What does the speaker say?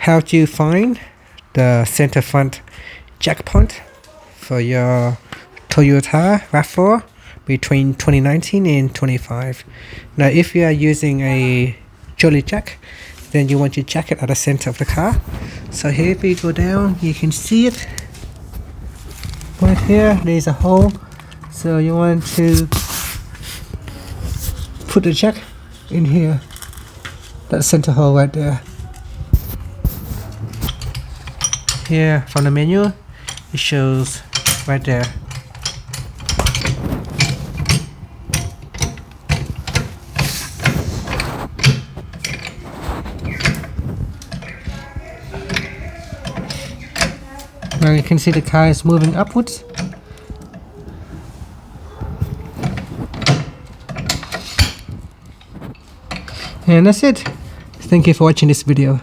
how to find the center front jack point for your Toyota RAV4 between 2019 and 25. Now if you are using a jolly jack, then you want to jack it at the center of the car. So here, if you go down, you can see it right here. There's a hole, so you want to put the jack in here, that center hole right there. Here from the menu, it shows right there. Now you can see the car is moving upwards. And that's it. Thank you for watching this video.